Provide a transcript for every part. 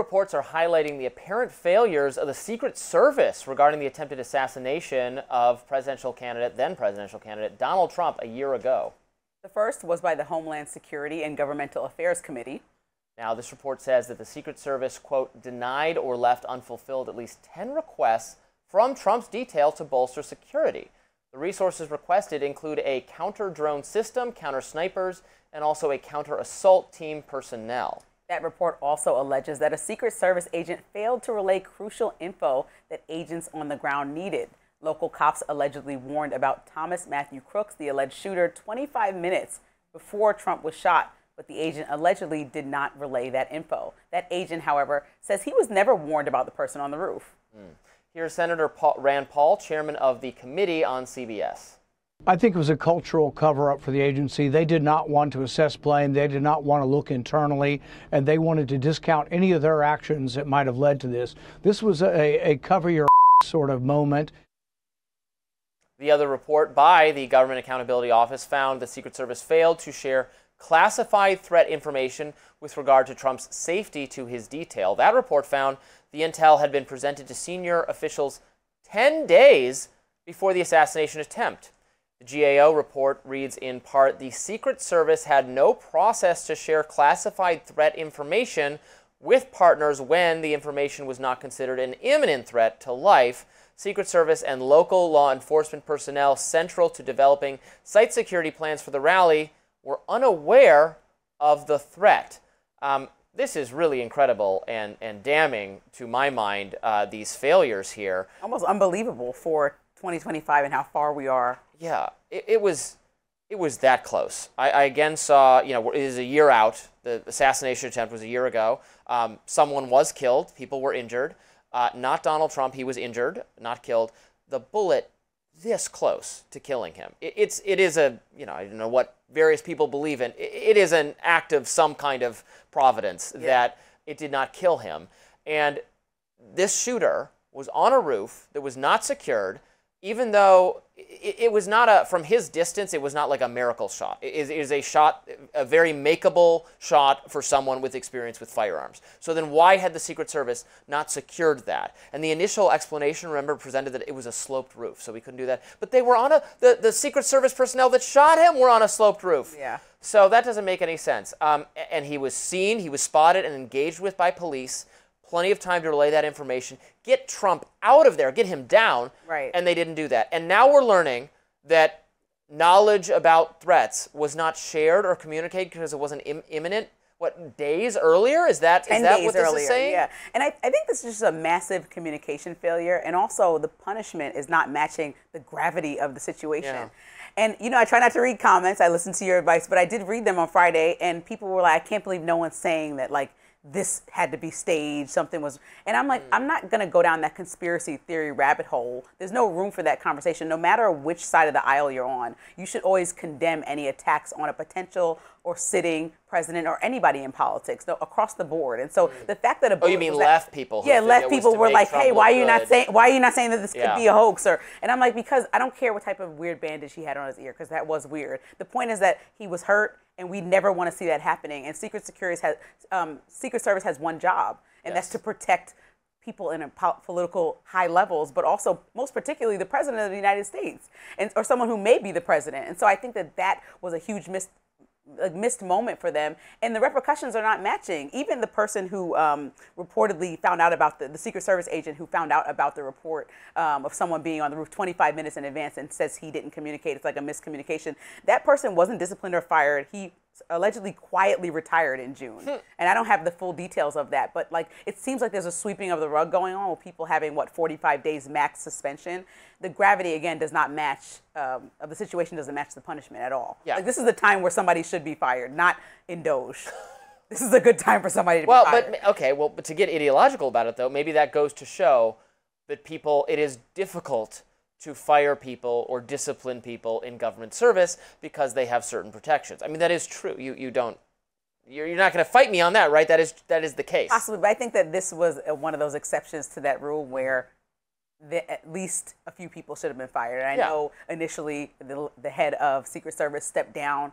reports are highlighting the apparent failures of the Secret Service regarding the attempted assassination of then presidential candidate Donald Trump a year ago. The first was by the Homeland Security and Governmental Affairs Committee. Now, this report says that the Secret Service, quote, denied or left unfulfilled at least 10 requests from Trump's detail to bolster security. The resources requested include a counter-drone system, counter-snipers, and also a counter-assault team personnel. That report also alleges that a Secret Service agent failed to relay crucial info that agents on the ground needed. Local cops allegedly warned about Thomas Matthew Crooks, the alleged shooter, 25 minutes before Trump was shot, but the agent allegedly did not relay that info. That agent, however, says he was never warned about the person on the roof. Here's Senator Rand Paul, chairman of the committee on CBS. I think it was a cultural cover-up for the agency. They did not want to assess blame. They did not want to look internally, and they wanted to discount any of their actions that might have led to this. This was a cover your sort of moment. The other report by the Government Accountability Office found the Secret Service failed to share classified threat information with regard to Trump's safety to his detail. That report found the intel had been presented to senior officials 10 days before the assassination attempt. The GAO report reads in part, the Secret Service had no process to share classified threat information with partners when the information was not considered an imminent threat to life. Secret Service and local law enforcement personnel central to developing site security plans for the rally were unaware of the threat. This is really incredible and damning to my mind, these failures here. Almost unbelievable for 2025 and how far we are. Yeah, it was that close. I again saw, it is a year out. The assassination attempt was a year ago. Someone was killed. People were injured. Not Donald Trump. He was injured, not killed. The bullet this close to killing him. It is a, I don't know what various people believe in. It is an act of some kind of providence that it did not kill him. And this shooter was on a roof that was not secured, even though it was not from his distance, it was not like a miracle shot. It is a shot, a very makeable shot for someone with experience with firearms. So then why had the Secret Service not secured that? And the initial explanation, remember, presented that it was a sloped roof, so we couldn't do that. But they were on the Secret Service personnel that shot him were on a sloped roof. Yeah. So that doesn't make any sense. And he was seen, he was spotted and engaged with by police. Plenty of time to relay that information, get Trump out of there, get him down, right. And they didn't do that. And now we're learning that knowledge about threats was not shared or communicated because it wasn't imminent. What, days earlier? Is that what this is saying? Yeah, and I think this is just a massive communication failure, and also the punishment is not matching the gravity of the situation. Yeah. And, I try not to read comments. I listened to your advice, but I did read them on Friday, and people were like, I can't believe no one's saying that, like, this had to be staged, something was, and I'm like, I'm not going to go down that conspiracy theory rabbit hole. There's no room for that conversation. No matter which side of the aisle you're on, you should always condemn any attacks on a potential or sitting president or anybody in politics, across the board. And so the fact that you mean left people? Yeah, left people were like, hey, why are you not saying that this could be a hoax? And I'm like, because I don't care what type of weird bandage he had on his ear, because that was weird. The point is that he was hurt, and we never want to see that happening. And Secret Service has one job, and that's to protect people in political high levels, but also most particularly the president of the United States, or someone who may be the president. And so I think that was a huge missed moment for them, and the repercussions are not matching. Even the person who reportedly found out about the Secret Service agent who found out about the report of someone being on the roof 25 minutes in advance and says he didn't communicate, it's like a miscommunication. That person wasn't disciplined or fired. He allegedly quietly retired in June. And I don't have the full details of that, but like it seems like there's a sweeping of the rug going on with people having 45 days max suspension. The gravity again does not match of the situation, doesn't match the punishment at all. Yeah. Like this is the time where somebody should be fired, not in Doge. This is a good time for somebody to be fired. But to get ideological about it though, maybe that goes to show that it is difficult to fire people or discipline people in government service because they have certain protections. I mean, that is true. You're not going to fight me on that, right? That is the case. Possibly, but I think that this was one of those exceptions to that rule where at least a few people should have been fired. And I know initially the head of Secret Service stepped down,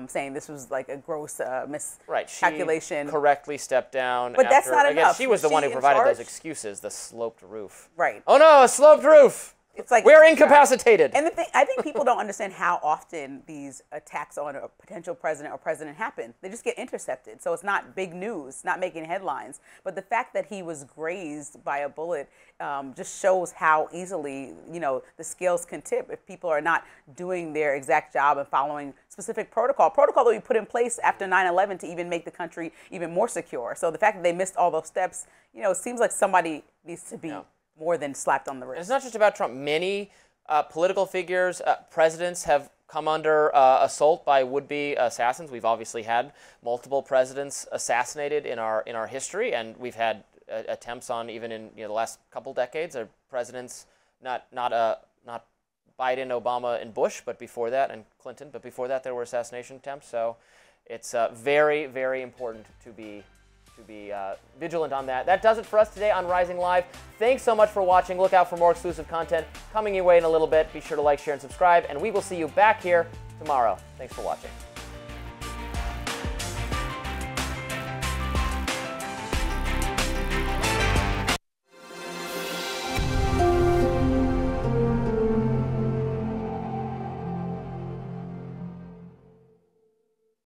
saying this was like a gross miscalculation. She correctly stepped down. But that's not enough. She was the one who provided those excuses, the sloped roof. Right. Oh no, a sloped roof. It's like we're incapacitated. And the thing, I think people don't understand how often these attacks on a potential president or president happen. They just get intercepted. So it's not big news, not making headlines. But the fact that he was grazed by a bullet just shows how easily, the scales can tip if people are not doing their exact job and following specific protocol that we put in place after 9/11 to even make the country even more secure. So the fact that they missed all those steps, it seems like somebody needs to be more than slapped on the wrist. It's not just about Trump. Many political figures, presidents have come under assault by would-be assassins. We've obviously had multiple presidents assassinated in our history, and we've had attempts on even in the last couple decades of presidents, not Biden, Obama, and Bush, but before that, and Clinton, but before that there were assassination attempts. So it's very, very important to be vigilant on that. That does it for us today on Rising Live. Thanks so much for watching. Look out for more exclusive content coming your way in a little bit. Be sure to like, share, and subscribe, and we will see you back here tomorrow. Thanks for watching.